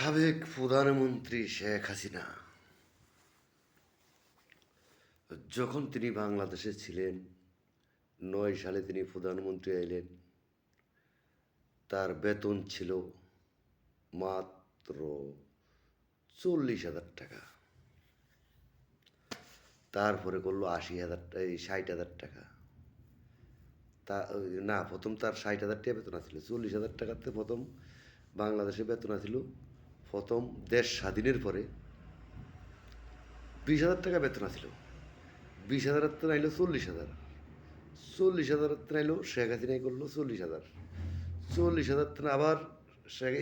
সাবেক প্রধানমন্ত্রী শেখ হাসিনা যখন তিনি বাংলাদেশে ছিলেন 9 সালে তিনি প্রধানমন্ত্রী এলেন। তার বেতন ছিল মাত্র 40,000 টাকা। তারপরে করলো 80,000, 60,000 টাকা। তা না, প্রথম তার 60,000 টাকা বেতন ছিল। 40,000 টাকাতে প্রথম বাংলাদেশে বেতন ছিল। প্রথম দেশ স্বাধীনের পরে 20,000 টাকা বেতন ছিল। 20,000 নাইলো 40,000, 40,000 নাইলো শেখ হাসিনাই করলো 40,000, 40,000 আবার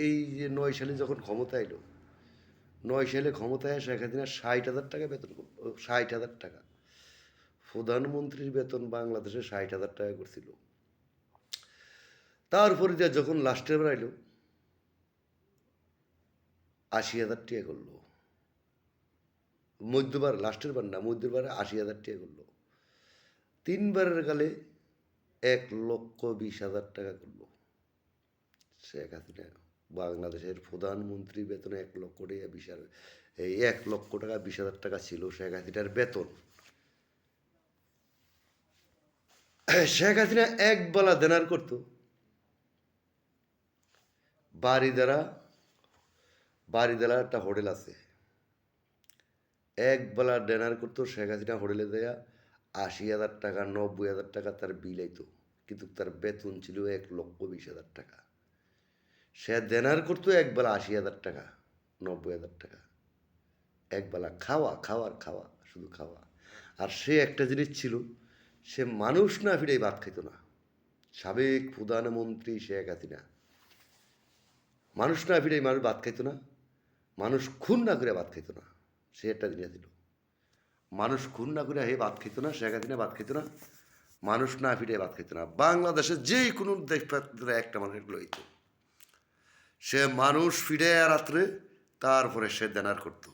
এই যে 9 সালে যখন ক্ষমতা এলো, 9 সালে ক্ষমতায় শেখ হাসিনা 60,000 টাকা বেতন করলো। 60,000 টাকা প্রধানমন্ত্রীর বেতন বাংলাদেশে 60,000 টাকা করছিল। তারপরে যখন লাস্টের বার আইলো 80,000 টাকা করলো। মধ্যবার, লাস্টের বার না, মধ্যবারে 80,000 টাকা করলো। 3বারের গালে 1,20,000 টাকা করলো শেখ হাসিনা। বাংলাদেশের প্রধানমন্ত্রী বেতন 1,20,000, এই 1,20,000 টাকা ছিল শেখ হাসিনার বেতন। শেখ হাসিনা একবেলা দেনার করতো বাড়িদারা একটা হোটেল আছে, একবেলা ডিনার করতো শেখ হাসিনা হোটেলে দেয়া। 80,000 টাকা, 90,000 টাকা তার বিল আইতো, কিন্তু তার বেতন ছিল 1,20,000 টাকা। সে ডিনার করতো একবেলা 80,000 টাকা, 90,000 টাকা, একবেলা খাওয়া, শুধু খাওয়া। আর সে একটা জিনিস ছিল, সে মানুষ না ফিরেই ভাত খাইত না। সাবেক প্রধানমন্ত্রী শেখ হাসিনা মানুষ না ফিরেই মানুষ ভাত খাইত না, মানুষ খুন না করে ভাত খাইত না। সে একটা জিনিস ছিল, মানুষ খুন না করে হে ভাত খেত না। শেখ হাসিনা ভাত খেত না, মানুষ না ফিরে ভাত খেত না। বাংলাদেশে যে কোনো দেশ একটা মানুষ লইত, সে মানুষ ফিরে রাত্রে, তারপরে সে দেনার করত।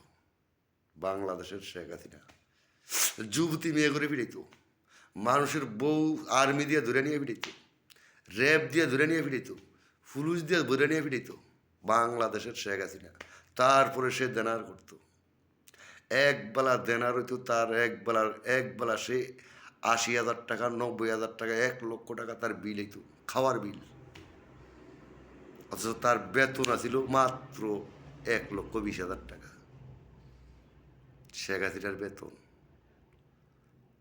বাংলাদেশের শেখ হাসিনা যুবতী মেয়ে করে ফিরাইত, মানুষের বউ আর্মি দিয়ে ধরে নিয়ে ফিরাইত, র্যাব দিয়ে ধরে নিয়ে ফিরাইত, পুলিশ দিয়ে ধরে নিয়ে ফিরাইত বাংলাদেশের শেখ হাসিনা। তারপরে সে দেনার করতো। একবেলা দেনার হইতো তার, একবেলা সে 80,000 টাকা, 90,000 টাকা, 1,00,000 টাকা তার বিল হইতো, খাওয়ার বিল। অথচ তার বেতন আছিল মাত্র 1,20,000 টাকা। শেখ হাসিনার বেতন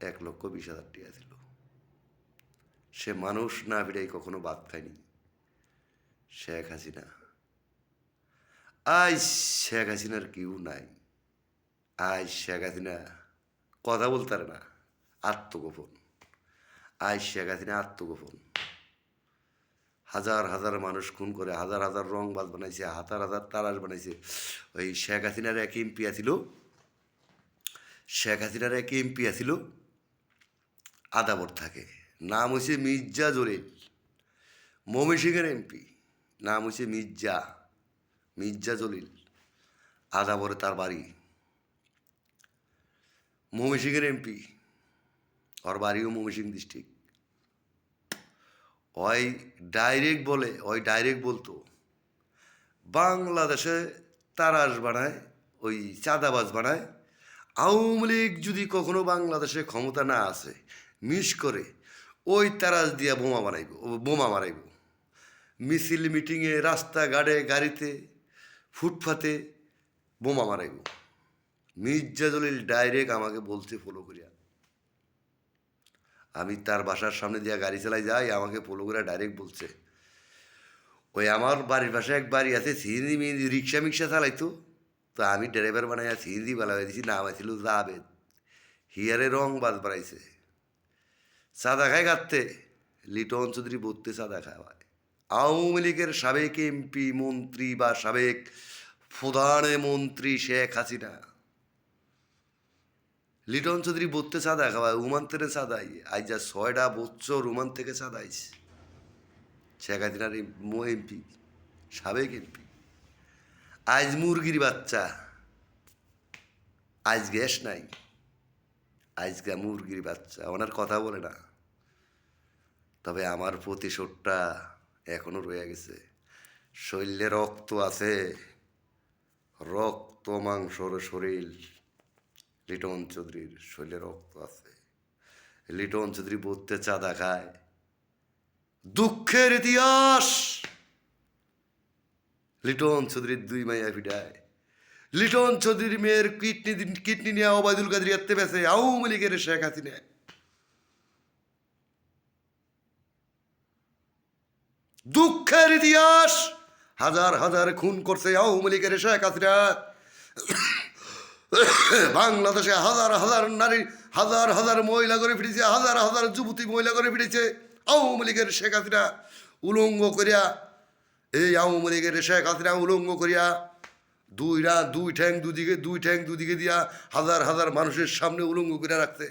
1,20,000 টাকা ছিল। সে মানুষ না ফিরাই কখনো ভাত খায়নি শেখ হাসিনা। আজ শেখ হাসিনার কেউ নাই। আজ শেখ হাসিনা কথা বলতে পারে না, আত্মগোপন। আজ শেখ হাসিনা আত্মগোপন। হাজার হাজার মানুষ খুন করে, হাজার হাজার রংবাজ বানাইছে, হাজার হাজার তারাস বানাইছে। ওই শেখ হাসিনার এক এমপি আছিল, শেখ হাসিনার এক এমপি আছিল আদাবর থাকে, নাম হয়েছে মির্জা জলিল, ময়মনসিংহের এমপি, নাম হয়েছে মির্জা জলিল। আদাবরে তার বাড়ি, ময়মনসিংহের এমপি, ওর বাড়িও ময়মনসিংহ ডিস্ট্রিক্ট। ওই ডাইরেক্ট বলতো বাংলাদেশে তারাস বানায়, ওই চাঁদাবাজ বানায়। আওয়ামী লীগ যদি কখনো বাংলাদেশে ক্ষমতা না আসে, মিস করে ওই তারাস দিয়া বোমা মারাইব। মিছিল মিটিংয়ে, রাস্তাঘাটে, গাড়িতে, ফুটপাতে বোমা মারাইব। মির্জা জলিল ডাইরেক্ট আমাকে বলছে ফলো করিয়া। আমি তার বাসার সামনে দিয়া গাড়ি চালাই যাই, আমাকে ফলো করে ডাইরেক্ট বলছে। ওই আমার বাড়ির পাশে এক বাড়ি আছে, সিএনজি রিক্সা মিক্সা চালাইতো, তো আমি ড্রাইভার বানাইয়া সিএনজি বানাই দিছি, নাম আছিল জাবেদ। হিয়ারে রং বাজ বাড়াইছে, চাঁদা খায় কাটতে, লিটন চৌধুরী বলতে চাঁদা খাওয়ায়। আওয়ামী লীগের সাবেক এমপি, মন্ত্রী বা সাবেক প্রধানমন্ত্রী শেখ হাসিনা লিটন চৌধুরী বলতে চাঁদা খাওয়ায়, উমান থেকে চাঁদাই। আজ যা 6টা বছর উমান থেকে চাঁদাইছে শেখ হাসিনার এমপি, সাবেক এমপি। আজ মুরগির বাচ্চা, আজ গ্যাস নাই, আজকে মুরগির বাচ্চা, ওনার কথা বলে না। তবে আমার প্রতিশোধটা এখনো রয়ে গেছে, শরীরে রক্ত আছে, রক্ত মাংসর শরীর। লিটন চৌধুরীর শরীরে রক্ত আছে। লিটন চৌধুরী বলতে চাঁদা খায়। দুঃখের ইতিহাস। লিটন চৌধুরীর 2 মাইয়া ফিডায়। লিটন চৌধুরীর মেয়ের কিডনি নিয়ে ওবায়দুল কাদের এত্তে বেছে আওয়ামী লীগের শেখ হাসিনা। দুঃখের ইতিহাস। হাজার হাজার খুন করছে আওয়ামী লীগের শেখ হাসিনা। বাংলাদেশে হাজার হাজার নারী, হাজার হাজার মহিলা করে ফিরেছে, হাজার হাজার যুবতী মহিলা করে ফিরেছে আওয়ামী লীগের শেখ হাসিনা। উলঙ্গ করিয়া এই আওয়ামী লীগের শেখ হাসিনা উলঙ্গ করিয়া দুই ঠ্যাং দুদিকে দিয়া হাজার হাজার মানুষের সামনে উলঙ্গ করে রাখছে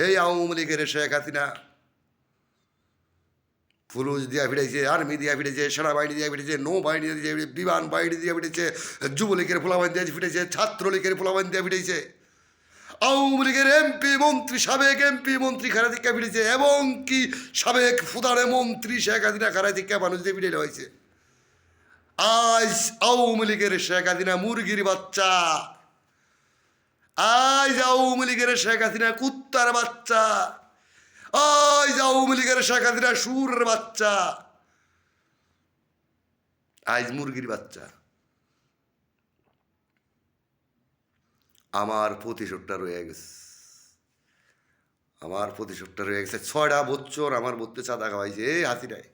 এই আওয়ামী লীগের শেখ হাসিনা। পুলিশ দিয়া ফিরেছে, আর্মি দিয়া ফিরেছে, সেনাবাহিনী দিয়া ফিরেছে, নৌবাহিনী দিয়ে ফিরেছে, বিমান বাহিনী দিয়ে ফিরেছে, যুবলীগের পোলাবাহিনী দিয়ে ফিরেছে, ছাত্রলীগের পোলাবাহিনী দিয়ে ফিরেছে, আওয়ামী লীগের এমপি মন্ত্রী, সাবেক এমপি মন্ত্রী খারা দিকে ফিরেছে, এবং কি সাবেক ফুদারে মন্ত্রী শেখ হাসিনা খারা দিকে মানুষ দিয়ে ফিরে হয়েছে। আজ আওয়ামী লীগের শেখ হাসিনা মুরগির বাচ্চা। আজ আওয়ামী লীগের শেখ হাসিনা কুত্তার বাচ্চা। আজ আওয়ামী লীগের শেখ হাসিনা সুরের বাচ্চা। আজ মুরগির বাচ্চা। আমার প্রতিশোধটা রয়ে গেছে। আমার প্রতিশোধটা রয়ে গেছে। 6টা বছর আমার বলতে চাঁদা খাওয়াইছে এই হাসিনায়।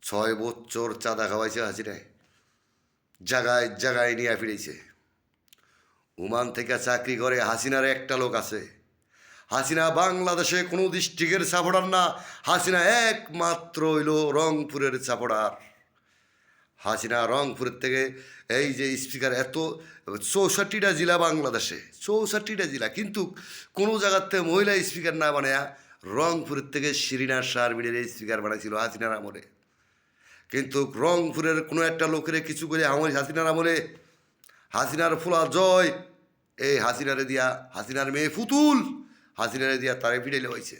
6 বছর চাঁদা খাওয়াইছে হাসিনায়। জায়গায় জায়গায় নিয়ে ফিরেছে। ওমান থেকে চাকরি করে হাসিনার একটা লোক আছে। হাসিনা বাংলাদেশে কোনো ডিস্ট্রিক্টের সাপোর্টার না। হাসিনা একমাত্র হইল রংপুরের সাপোর্টার। হাসিনা রংপুরের থেকে এই যে স্পিকার এত 64টা জেলা বাংলাদেশে, 64টা জেলা, কিন্তু কোনো জায়গার থেকে মহিলা স্পিকার না বানায়া রংপুরের থেকে শিরিনা শারমিনের স্পিকার বানাইছিল হাসিনার আমলে। কিন্তু রংপুরের কোনো একটা লোকের কিছু করে আমার হাসিনার আমলে হাসিনার ফুলা জয় এই হাসিনারে দিয়া, হাসিনার মেয়ে ফুতুল হাসিনারে দিয়া তারে ফিরাইলে হয়েছে।